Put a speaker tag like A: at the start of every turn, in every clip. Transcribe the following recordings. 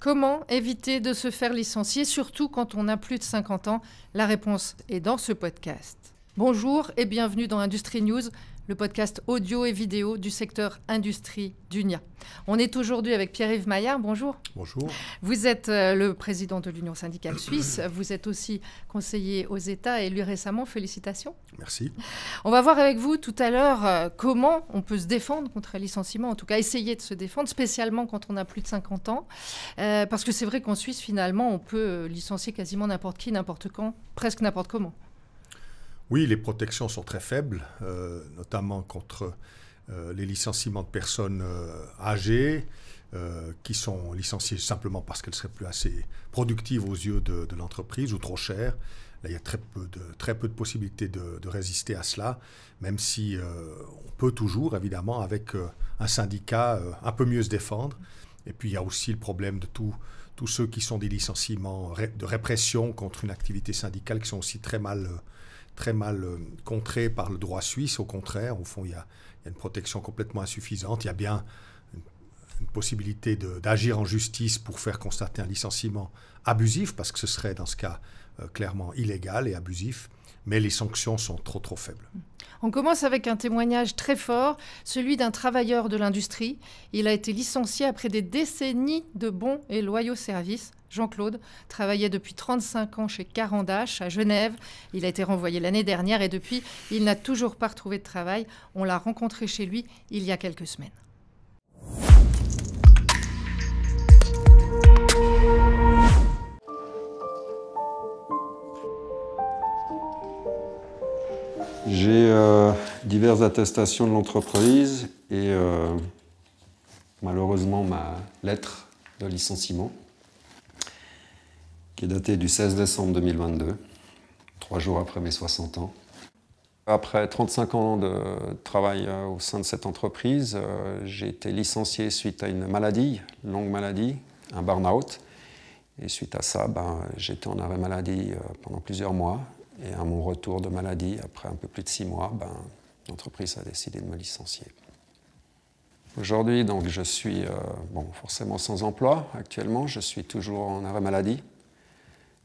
A: Comment éviter de se faire licencier, surtout quand on a plus de 50 ans? La réponse est dans ce podcast. Bonjour et bienvenue dans Industrie News, le podcast audio et vidéo du secteur industrie d'UNIA. On est aujourd'hui avec Pierre-Yves Maillard. Bonjour.
B: Bonjour.
A: Vous êtes le président de l'Union syndicale suisse. Vous êtes aussi conseiller aux États élu récemment. Félicitations.
B: Merci.
A: On va voir avec vous tout à l'heure comment on peut se défendre contre un licenciement, en tout cas essayer de se défendre, spécialement quand on a plus de 50 ans. Parce que c'est vrai qu'en Suisse, finalement, on peut licencier quasiment n'importe qui, n'importe quand, presque n'importe comment.
B: Oui, les protections sont très faibles, notamment contre les licenciements de personnes âgées qui sont licenciées simplement parce qu'elles seraient plus assez productives aux yeux de l'entreprise ou trop chères. Là, il y a très peu de possibilités de résister à cela, même si on peut toujours, évidemment, avec un syndicat, un peu mieux se défendre. Et puis, il y a aussi le problème de tous ceux qui sont des licenciements de répression contre une activité syndicale qui sont aussi très mal contrés par le droit suisse. Au contraire, au fond, il y a une protection complètement insuffisante. Il y a bien une possibilité d'agir en justice pour faire constater un licenciement abusif, parce que ce serait dans ce cas clairement illégal et abusif, mais les sanctions sont trop faibles.
A: On commence avec un témoignage très fort, celui d'un travailleur de l'industrie. Il a été licencié après des décennies de bons et loyaux services. Jean-Claude travaillait depuis 35 ans chez Carandache à Genève. Il a été renvoyé l'année dernière et depuis, il n'a toujours pas retrouvé de travail. On l'a rencontré chez lui il y a quelques semaines.
C: J'ai diverses attestations de l'entreprise et malheureusement ma lettre de licenciement qui est datée du 16 décembre 2022, 3 jours après mes 60 ans. Après 35 ans de travail au sein de cette entreprise, j'ai été licencié suite à une maladie, longue maladie, un burn-out. Et suite à ça, j'étais en arrêt maladie pendant plusieurs mois. Et à mon retour de maladie, après un peu plus de 6 mois, l'entreprise a décidé de me licencier. Aujourd'hui, donc, je suis forcément sans emploi. Actuellement, je suis toujours en arrêt maladie.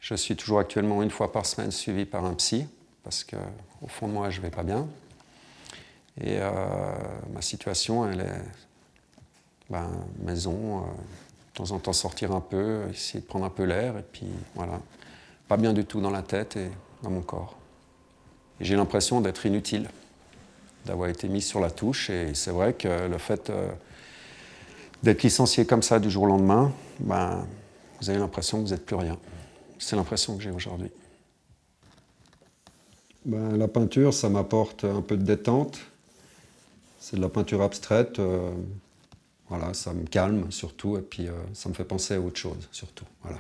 C: Je suis toujours actuellement une fois par semaine suivi par un psy, parce qu'au fond de moi, je ne vais pas bien. Et ma situation, elle est maison, de temps en temps sortir un peu, essayer de prendre un peu l'air, et puis voilà, pas bien du tout dans la tête et dans mon corps. Et j'ai l'impression d'être inutile, d'avoir été mis sur la touche, et c'est vrai que le fait d'être licencié comme ça du jour au lendemain, vous avez l'impression que vous n'êtes plus rien. C'est l'impression que j'ai aujourd'hui. La peinture, ça m'apporte un peu de détente. C'est de la peinture abstraite. Voilà, ça me calme surtout, et puis ça me fait penser à autre chose surtout. Voilà.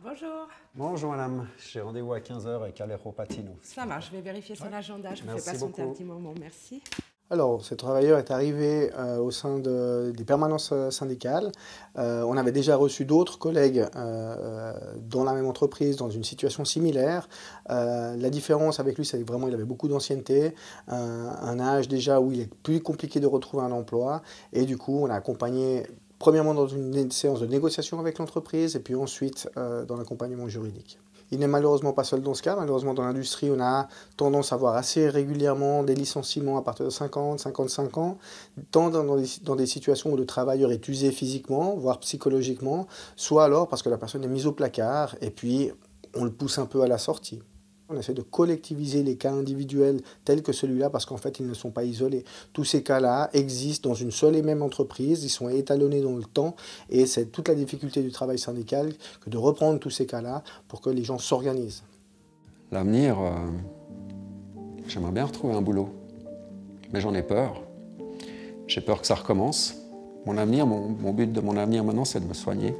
D: Bonjour.
C: Bonjour madame, j'ai rendez-vous à 15h avec Alejandro Patino.
D: Ça marche, je vais vérifier son agenda, je vous fais patienter un petit moment, merci.
E: Alors, ce travailleur est arrivé au sein des permanences syndicales. On avait déjà reçu d'autres collègues dans la même entreprise, dans une situation similaire. La différence avec lui, c'est que vraiment il avait beaucoup d'ancienneté, un âge déjà où il est plus compliqué de retrouver un emploi. Et du coup, on l'a accompagné premièrement dans une séance de négociation avec l'entreprise et puis ensuite dans l'accompagnement juridique. Il n'est malheureusement pas seul dans ce cas. Malheureusement, dans l'industrie, on a tendance à voir assez régulièrement des licenciements à partir de 50, 55 ans, tant dans des situations où le travailleur est usé physiquement, voire psychologiquement, soit alors parce que la personne est mise au placard et puis on le pousse un peu à la sortie. On essaie de collectiviser les cas individuels tels que celui-là parce qu'en fait, ils ne sont pas isolés. Tous ces cas-là existent dans une seule et même entreprise, ils sont étalonnés dans le temps et c'est toute la difficulté du travail syndical que de reprendre tous ces cas-là pour que les gens s'organisent.
C: L'avenir, j'aimerais bien retrouver un boulot, mais j'en ai peur. J'ai peur que ça recommence. Mon avenir, mon but de mon avenir maintenant, c'est de me soigner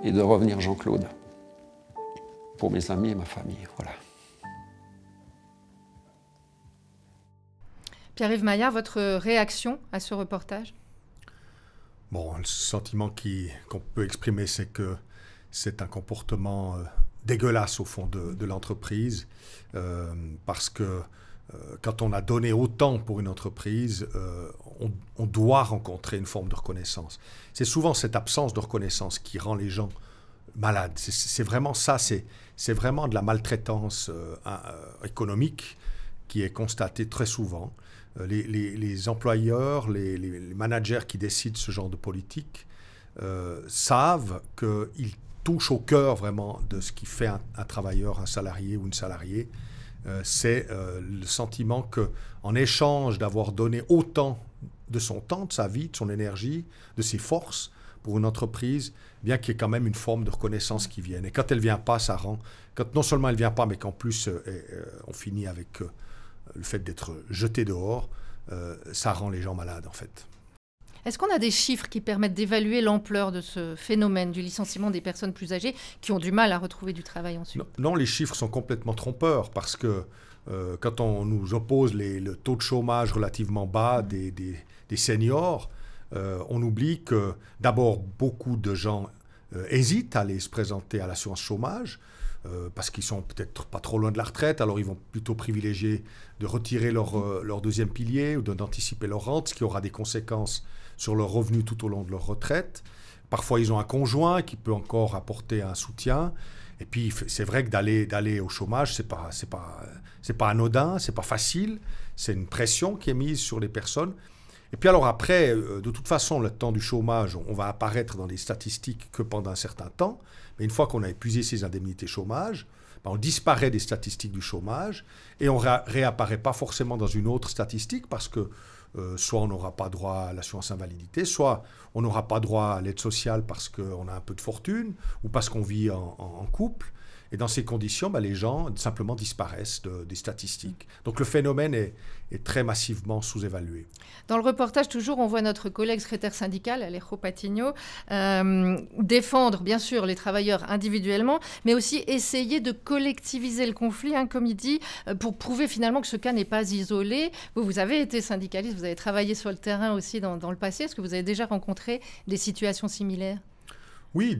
C: et de revenir Jean-Claude. Pour mes amis et ma famille, voilà.
A: Pierre-Yves Maillard, votre réaction à ce reportage?
B: Bon, le sentiment qu'on peut exprimer, c'est que c'est un comportement dégueulasse au fond de l'entreprise, parce que quand on a donné autant pour une entreprise, on doit rencontrer une forme de reconnaissance. C'est souvent cette absence de reconnaissance qui rend les gens malades. C'est vraiment ça, c'est vraiment de la maltraitance économique qui est constatée très souvent. Les employeurs, les managers qui décident ce genre de politique savent qu'ils touchent au cœur vraiment de ce qui fait un travailleur, un salarié ou une salariée. C'est le sentiment qu'en échange d'avoir donné autant de son temps, de sa vie, de son énergie, de ses forces pour une entreprise, bien qu'il y ait quand même une forme de reconnaissance qui vienne. Et quand elle ne vient pas, ça rend... Quand non seulement elle ne vient pas, mais qu'en plus on finit avec le fait d'être jeté dehors, ça rend les gens malades en fait.
A: Est-ce qu'on a des chiffres qui permettent d'évaluer l'ampleur de ce phénomène du licenciement des personnes plus âgées qui ont du mal à retrouver du travail ensuite?
B: Non, les chiffres sont complètement trompeurs parce que quand on nous oppose le taux de chômage relativement bas des seniors, on oublie que d'abord beaucoup de gens hésitent à aller se présenter à l'assurance chômage parce qu'ils sont peut-être pas trop loin de la retraite, alors ils vont plutôt privilégier de retirer leur deuxième pilier ou d'anticiper leur rente, ce qui aura des conséquences sur leurs revenus tout au long de leur retraite. Parfois, ils ont un conjoint qui peut encore apporter un soutien. Et puis, c'est vrai que d'aller au chômage, c'est pas anodin, c'est pas facile. C'est une pression qui est mise sur les personnes. Et puis alors après, de toute façon, le temps du chômage, on va apparaître dans les statistiques que pendant un certain temps. Mais une fois qu'on a épuisé ces indemnités chômage, on disparaît des statistiques du chômage et on réapparaît pas forcément dans une autre statistique parce que soit on n'aura pas droit à l'assurance invalidité, soit on n'aura pas droit à l'aide sociale parce qu'on a un peu de fortune ou parce qu'on vit en couple. Et dans ces conditions, les gens simplement disparaissent des statistiques. Donc le phénomène est très massivement sous-évalué.
A: Dans le reportage, toujours, on voit notre collègue secrétaire syndical, Alejo Patiño, défendre, bien sûr, les travailleurs individuellement, mais aussi essayer de collectiviser le conflit, comme il dit, pour prouver finalement que ce cas n'est pas isolé. Vous avez été syndicaliste, vous avez travaillé sur le terrain aussi dans le passé. Est-ce que vous avez déjà rencontré des situations similaires ?
B: Oui,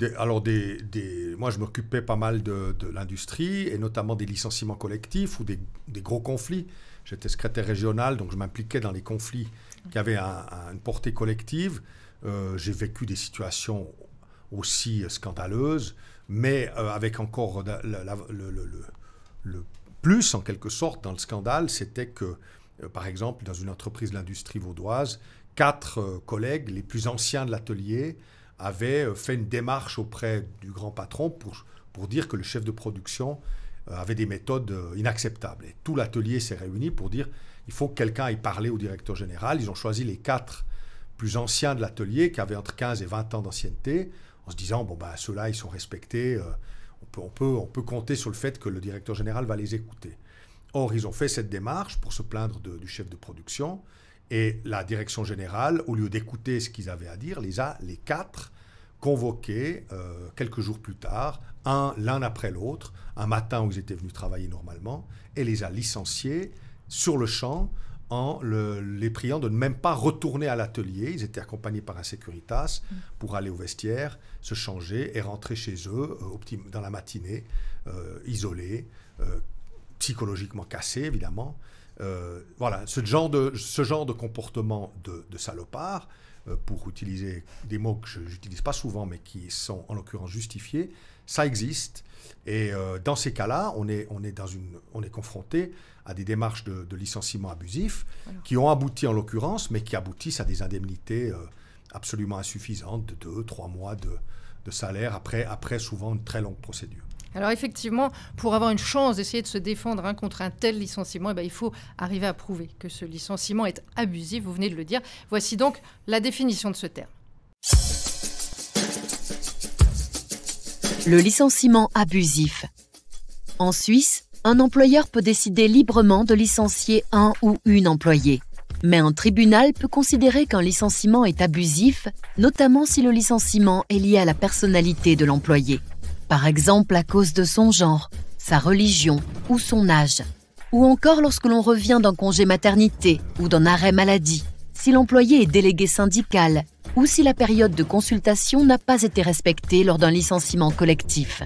B: moi je m'occupais pas mal de l'industrie et notamment des licenciements collectifs ou des gros conflits. J'étais secrétaire régional, donc je m'impliquais dans les conflits qui avaient une portée collective. J'ai vécu des situations aussi scandaleuses, mais avec encore le plus en quelque sorte dans le scandale, c'était que, par exemple, dans une entreprise de l'industrie vaudoise, 4 collègues les plus anciens de l'atelier avait fait une démarche auprès du grand patron pour dire que le chef de production avait des méthodes inacceptables. Et tout l'atelier s'est réuni pour dire il faut que quelqu'un aille parler au directeur général. Ils ont choisi les 4 plus anciens de l'atelier qui avaient entre 15 et 20 ans d'ancienneté en se disant ceux-là, ils sont respectés. On peut compter sur le fait que le directeur général va les écouter. Or, ils ont fait cette démarche pour se plaindre du chef de production. Et la direction générale, au lieu d'écouter ce qu'ils avaient à dire, les 4 convoqués quelques jours plus tard, l'un après l'autre, un matin où ils étaient venus travailler normalement, et les a licenciés sur le champ en les priant de ne même pas retourner à l'atelier. Ils étaient accompagnés par un Securitas pour aller au vestiaire, se changer et rentrer chez eux dans la matinée, isolés, psychologiquement cassés évidemment. Voilà, ce genre de comportement de salopard, pour utiliser des mots que je n'utilise pas souvent, mais qui sont en l'occurrence justifiés, ça existe. Et dans ces cas-là, on est confronté à des démarches de licenciement abusif qui ont abouti en l'occurrence, mais qui aboutissent à des indemnités absolument insuffisantes de 2-3 mois de salaire après souvent une très longue procédure.
A: Alors effectivement, pour avoir une chance d'essayer de se défendre contre un tel licenciement, il faut arriver à prouver que ce licenciement est abusif, vous venez de le dire. Voici donc la définition de ce terme.
F: Le licenciement abusif. En Suisse, un employeur peut décider librement de licencier un ou une employée. Mais un tribunal peut considérer qu'un licenciement est abusif, notamment si le licenciement est lié à la personnalité de l'employé. Par exemple à cause de son genre, sa religion ou son âge. Ou encore lorsque l'on revient d'un congé maternité ou d'un arrêt maladie, si l'employé est délégué syndical ou si la période de consultation n'a pas été respectée lors d'un licenciement collectif.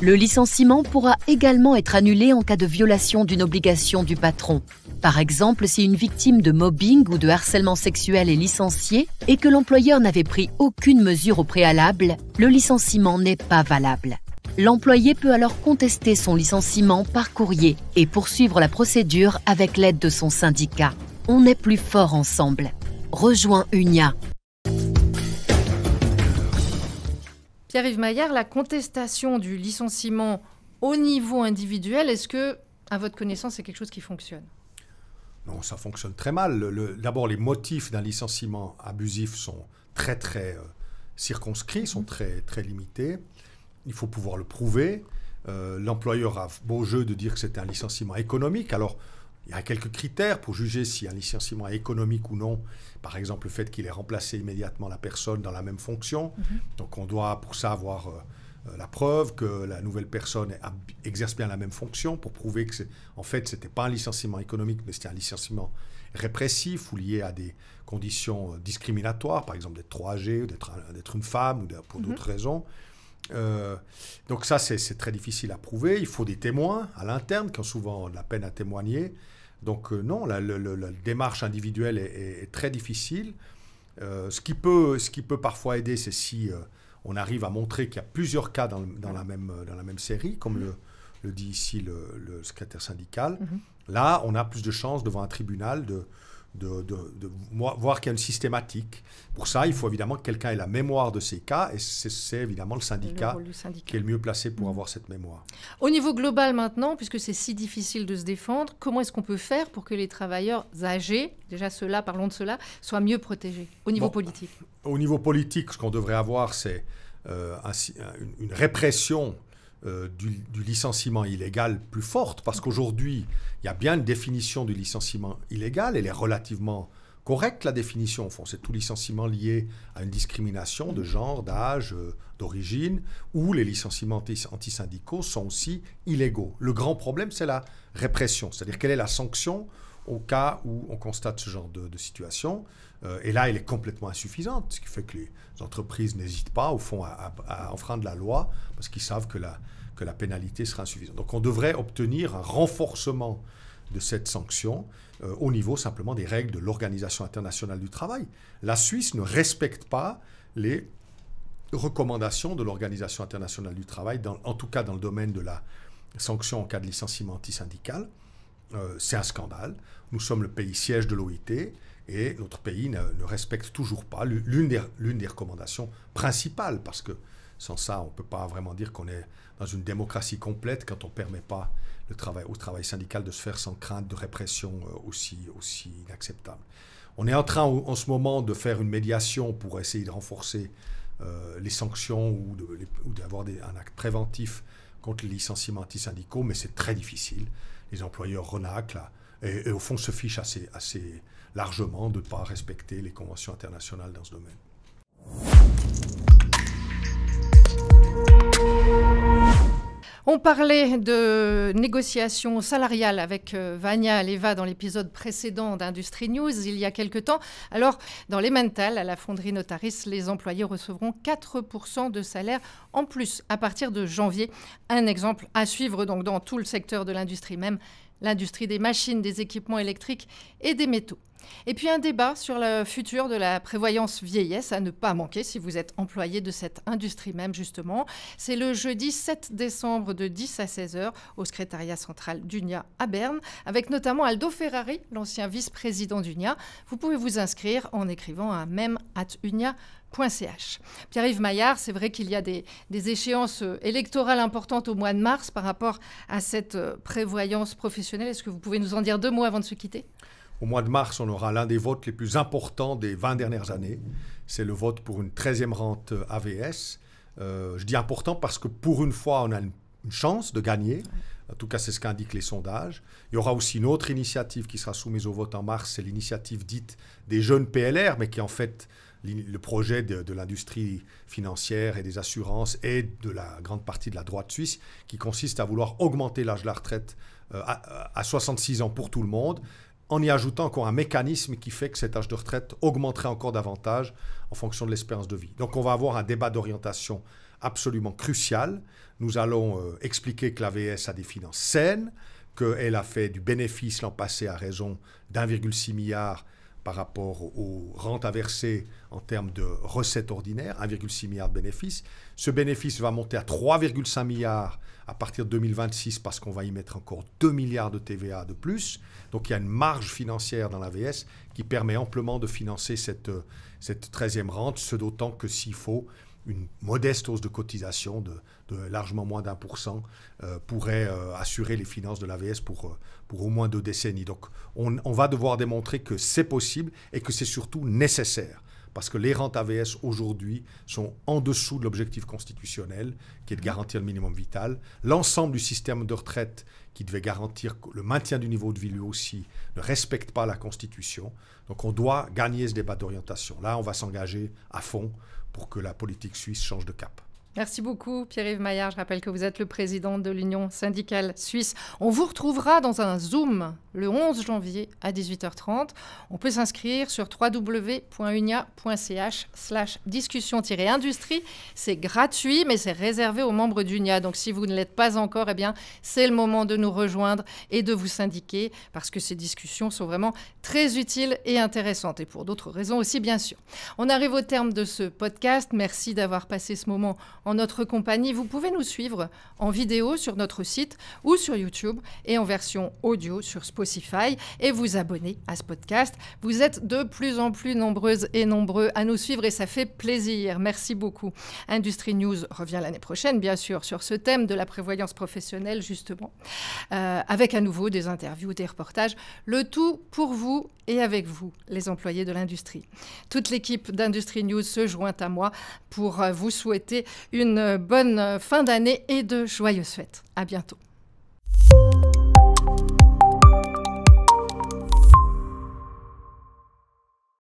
F: Le licenciement pourra également être annulé en cas de violation d'une obligation du patron. Par exemple, si une victime de mobbing ou de harcèlement sexuel est licenciée et que l'employeur n'avait pris aucune mesure au préalable, le licenciement n'est pas valable. L'employé peut alors contester son licenciement par courrier et poursuivre la procédure avec l'aide de son syndicat. On est plus fort ensemble. Rejoins UNIA.
A: Pierre-Yves Maillard, la contestation du licenciement au niveau individuel, est-ce que, à votre connaissance, c'est quelque chose qui fonctionne?
B: Non, ça fonctionne très mal. D'abord, les motifs d'un licenciement abusif sont très circonscrits, sont très limités. Il faut pouvoir le prouver. L'employeur a beau jeu de dire que c'est un licenciement économique. Alors, il y a quelques critères pour juger si un licenciement est économique ou non. Par exemple, le fait qu'il ait remplacé immédiatement la personne dans la même fonction. Donc, on doit pour ça avoir la preuve que la nouvelle personne exerce bien la même fonction pour prouver que, en fait, ce n'était pas un licenciement économique, mais c'était un licenciement répressif ou lié à des conditions discriminatoires, par exemple d'être trop âgé, ou d'être une femme ou pour d'autres raisons. Donc ça, c'est très difficile à prouver. Il faut des témoins à l'interne qui ont souvent de la peine à témoigner. Donc non, la démarche individuelle est très difficile. Ce qui peut parfois aider, c'est si on arrive à montrer qu'il y a plusieurs cas dans la même série, comme le dit ici le secrétaire syndical. Là, on a plus de chances devant un tribunal de voir qu'il y a une systématique. Pour ça, il faut évidemment que quelqu'un ait la mémoire de ces cas, et c'est évidemment le syndicat qui est le mieux placé pour avoir cette mémoire.
A: Au niveau global maintenant, puisque c'est si difficile de se défendre, comment est-ce qu'on peut faire pour que les travailleurs âgés, déjà ceux-là, parlons de ceux-là, soient mieux protégés au niveau politique?
B: Au niveau politique, ce qu'on devrait avoir, c'est une répression du licenciement illégal plus forte, parce qu'aujourd'hui, il y a bien une définition du licenciement illégal, elle est relativement correcte, la définition, au fond, c'est tout licenciement lié à une discrimination de genre, d'âge, d'origine, où les licenciements antisyndicaux sont aussi illégaux. Le grand problème, c'est la répression, c'est-à-dire quelle est la sanction au cas où on constate ce genre de situation. Et là, elle est complètement insuffisante, ce qui fait que les entreprises n'hésitent pas, au fond, à enfreindre la loi, parce qu'ils savent que la pénalité sera insuffisante. Donc on devrait obtenir un renforcement de cette sanction au niveau simplement des règles de l'Organisation internationale du travail. La Suisse ne respecte pas les recommandations de l'Organisation internationale du travail, en tout cas dans le domaine de la sanction en cas de licenciement antisyndical. C'est un scandale. Nous sommes le pays siège de l'OIT et notre pays ne respecte toujours pas l'une des recommandations principales, parce que sans ça, on ne peut pas vraiment dire qu'on est dans une démocratie complète quand on ne permet pas au travail syndical de se faire sans crainte de répression aussi inacceptable. On est en train en ce moment de faire une médiation pour essayer de renforcer les sanctions ou d'avoir un acte préventif contre les licenciements antisyndicaux, mais c'est très difficile. Les employeurs renaclent et au fond se fichent assez largement de ne pas respecter les conventions internationales dans ce domaine.
A: On parlait de négociations salariales avec Vania Aleva dans l'épisode précédent d'Industrie News il y a quelque temps. Alors, dans l'Emmental, à la fonderie Notaris, les employés recevront 4% de salaire en plus à partir de janvier. Un exemple à suivre donc dans tout le secteur de l'industrie, même l'industrie des machines, des équipements électriques et des métaux. Et puis un débat sur le futur de la prévoyance vieillesse à ne pas manquer si vous êtes employé de cette industrie même justement. C'est le jeudi 7 décembre de 10 à 16 h au secrétariat central d'UNIA à Berne, avec notamment Aldo Ferrari, l'ancien vice-président d'UNIA. Vous pouvez vous inscrire en écrivant à mem@unia.ch. Pierre-Yves Maillard, c'est vrai qu'il y a des échéances électorales importantes au mois de mars par rapport à cette prévoyance professionnelle. Est-ce que vous pouvez nous en dire 2 mots avant de se quitter ?
B: Au mois de mars, on aura l'un des votes les plus importants des 20 dernières années. C'est le vote pour une 13e rente AVS. Je dis important parce que pour une fois, on a une chance de gagner. En tout cas, c'est ce qu'indiquent les sondages. Il y aura aussi une autre initiative qui sera soumise au vote en mars. C'est l'initiative dite des jeunes PLR, mais qui est en fait le projet de l'industrie financière et des assurances et de la grande partie de la droite suisse, qui consiste à vouloir augmenter l'âge de la retraite à 66 ans pour tout le monde, en y ajoutant encore un mécanisme qui fait que cet âge de retraite augmenterait encore davantage en fonction de l'espérance de vie. Donc on va avoir un débat d'orientation absolument crucial. Nous allons expliquer que l'AVS a des finances saines, qu'elle a fait du bénéfice l'an passé à raison d'1,6 milliard par rapport aux rentes à verser en termes de recettes ordinaires, 1,6 milliard de bénéfices. Ce bénéfice va monter à 3,5 milliards à partir de 2026 parce qu'on va y mettre encore 2 milliards de TVA de plus. Donc il y a une marge financière dans l'AVS qui permet amplement de financer cette 13e rente, ce d'autant que s'il faut, une modeste hausse de cotisation de largement moins d'1% pourrait assurer les finances de l'AVS pour au moins 2 décennies. Donc on va devoir démontrer que c'est possible et que c'est surtout nécessaire. Parce que les rentes AVS aujourd'hui sont en dessous de l'objectif constitutionnel qui est de garantir le minimum vital. L'ensemble du système de retraite qui devait garantir le maintien du niveau de vie lui aussi ne respecte pas la Constitution. Donc on doit gagner ce débat d'orientation. Là, on va s'engager à fond pour que la politique suisse change de cap.
A: Merci beaucoup Pierre-Yves Maillard. Je rappelle que vous êtes le président de l'Union syndicale suisse. On vous retrouvera dans un Zoom le 11 janvier à 18h30. On peut s'inscrire sur www.unia.ch/discussion-industrie. C'est gratuit, mais c'est réservé aux membres d'UNIA. Donc si vous ne l'êtes pas encore, eh bien, c'est le moment de nous rejoindre et de vous syndiquer parce que ces discussions sont vraiment très utiles et intéressantes. Et pour d'autres raisons aussi, bien sûr. On arrive au terme de ce podcast. Merci d'avoir passé ce moment en notre compagnie. Vous pouvez nous suivre en vidéo sur notre site ou sur YouTube et en version audio sur Spotify et vous abonner à ce podcast. Vous êtes de plus en plus nombreuses et nombreux à nous suivre et ça fait plaisir. Merci beaucoup. Industrie News revient l'année prochaine, bien sûr, sur ce thème de la prévoyance professionnelle, justement, avec à nouveau des interviews, des reportages, le tout pour vous et avec vous, les employés de l'industrie. Toute l'équipe d'Industrie News se joint à moi pour vous souhaiter une bonne fin d'année et de joyeuses fêtes. À bientôt.